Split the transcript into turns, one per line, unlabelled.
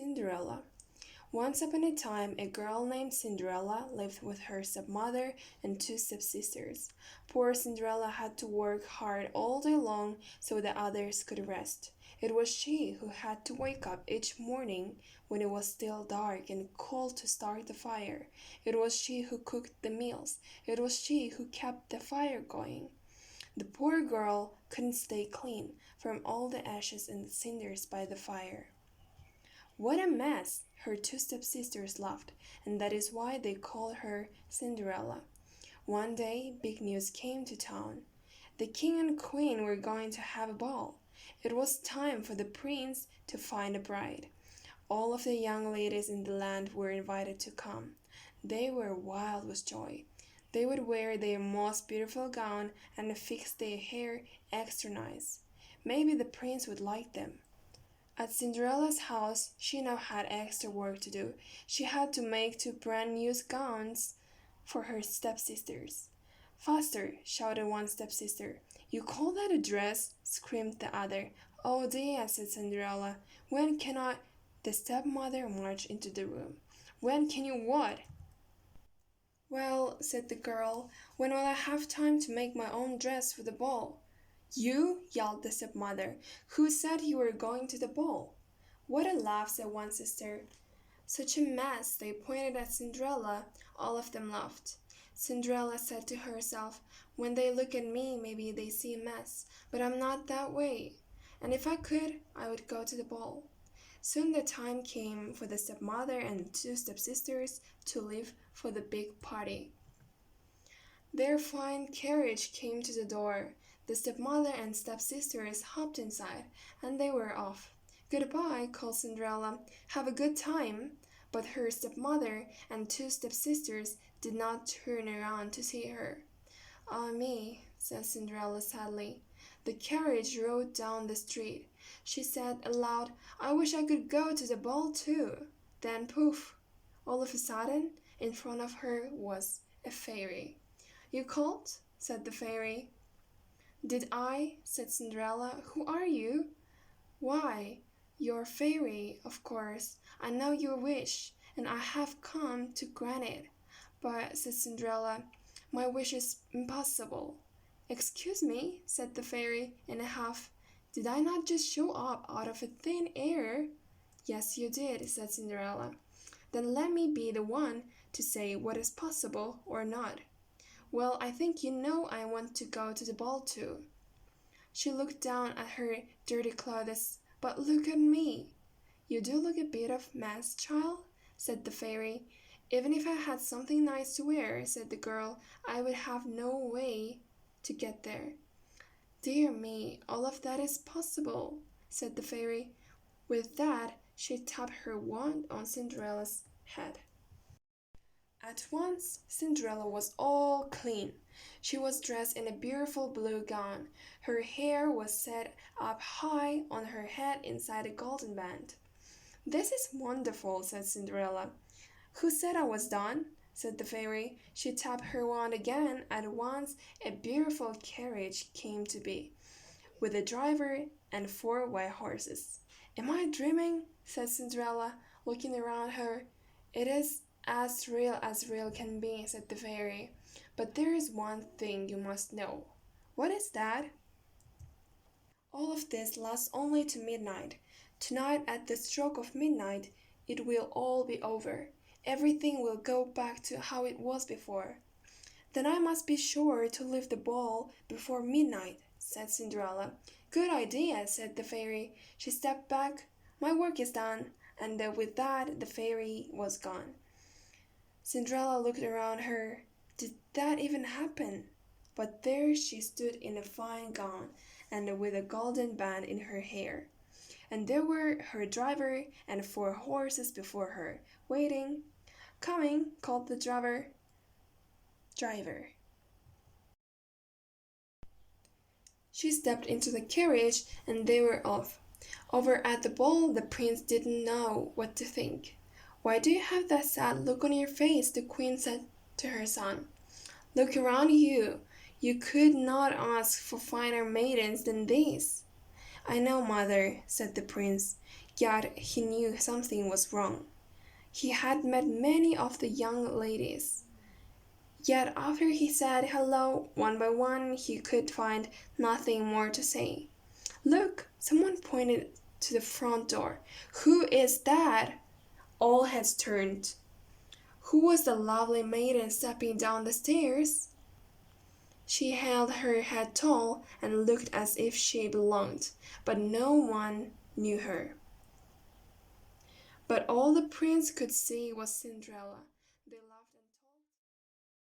Cinderella. Once upon a time, a girl named Cinderella lived with her stepmother and two stepsisters. Poor Cinderella had to work hard all day long so the others could rest. It was she who had to wake up each morning when it was still dark and cold to start the fire. It was she who cooked the meals. It was she who kept the fire going. The poor girl couldn't stay clean from all the ashes and cinders by the fire. What a mess! Her two stepsisters laughed, and that is why they called her Cinderella. One day, big news came to town. The king and queen were going to have a ball. It was time for the prince to find a bride. All of the young ladies in the land were invited to come. They were wild with joy. They would wear their most beautiful gown and fix their hair extra nice. Maybe the prince would like them. At Cinderella's house, she now had extra work to do. She had to make two brand new gowns for her stepsisters. Faster, shouted one stepsister. You call that a dress? Screamed the other. Oh dear, said Cinderella. When cannot the stepmother march into the room? When can you what? Well, said the girl, when will I have time to make my own dress for the ball? You, yelled the stepmother. Who said you were going to the ball? What a laugh, said one sister. Such a mess, they pointed at Cinderella. All of them laughed. Cinderella said to herself, when they look at me, maybe they see a mess, but I'm not that way. And if I could, I would go to the ball. Soon the time came for the stepmother and two stepsisters to leave for the big party. Their fine carriage came to the door. The stepmother and stepsisters hopped inside, and they were off. Goodbye, called Cinderella. Have a good time. But her stepmother and two stepsisters did not turn around to see her. Ah me, said Cinderella sadly. The carriage rode down the street. She said aloud, I wish I could go to the ball too. Then poof! All of a sudden, in front of her was a fairy. You called? Said the fairy. Did I? Said Cinderella. Who are you? Why, you're a fairy, of course. I know your wish, and I have come to grant it. But, said Cinderella, my wish is impossible. Excuse me, said the fairy in a huff. Did I not just show up out of a thin air? Yes, you did, said Cinderella. Then let me be the one to say what is possible or not. Well, I think you know I want to go to the ball too. She looked down at her dirty clothes. But look at me. You do look a bit of mess, child, said the fairy. Even if I had something nice to wear, said the girl, I would have no way to get there. Dear me, all of that is possible, said the fairy. With that, she tapped her wand on Cinderella's head. At once, Cinderella was all clean. She was dressed in a beautiful blue gown. Her hair was set up high on her head inside a golden band. This is wonderful, said Cinderella. Who said I was done? Said the fairy. She tapped her wand again. At once, a beautiful carriage came to be, with a driver and 4 white horses. Am I dreaming? Said Cinderella, looking around her. It is as real can be, said the fairy. But there is one thing you must know. What is that? All of this lasts only to midnight. Tonight, at the stroke of midnight, it will all be over. Everything will go back to how it was before. Then I must be sure to leave the ball before midnight, said Cinderella. Good idea, said the fairy. She stepped back. My work is done. And with that, the fairy was gone. Cinderella looked around her. Did that even happen? But there she stood in a fine gown and with a golden band in her hair. And there were her driver and 4 horses before her, waiting. Coming, called the driver. Driver. She stepped into the carriage and they were off. Over at the ball, the prince didn't know what to think. Why do you have that sad look on your face? The queen said to her son. Look around you. You could not ask for finer maidens than these. I know, mother, said the prince. Yet he knew something was wrong. He had met many of the young ladies. Yet after he said hello one by one, he could find nothing more to say. Look, someone pointed to the front door. Who is that? All heads turned. Who was the lovely maiden stepping down the stairs? She held her head tall and looked as if she belonged, but no one knew her. But all the prince could see was Cinderella.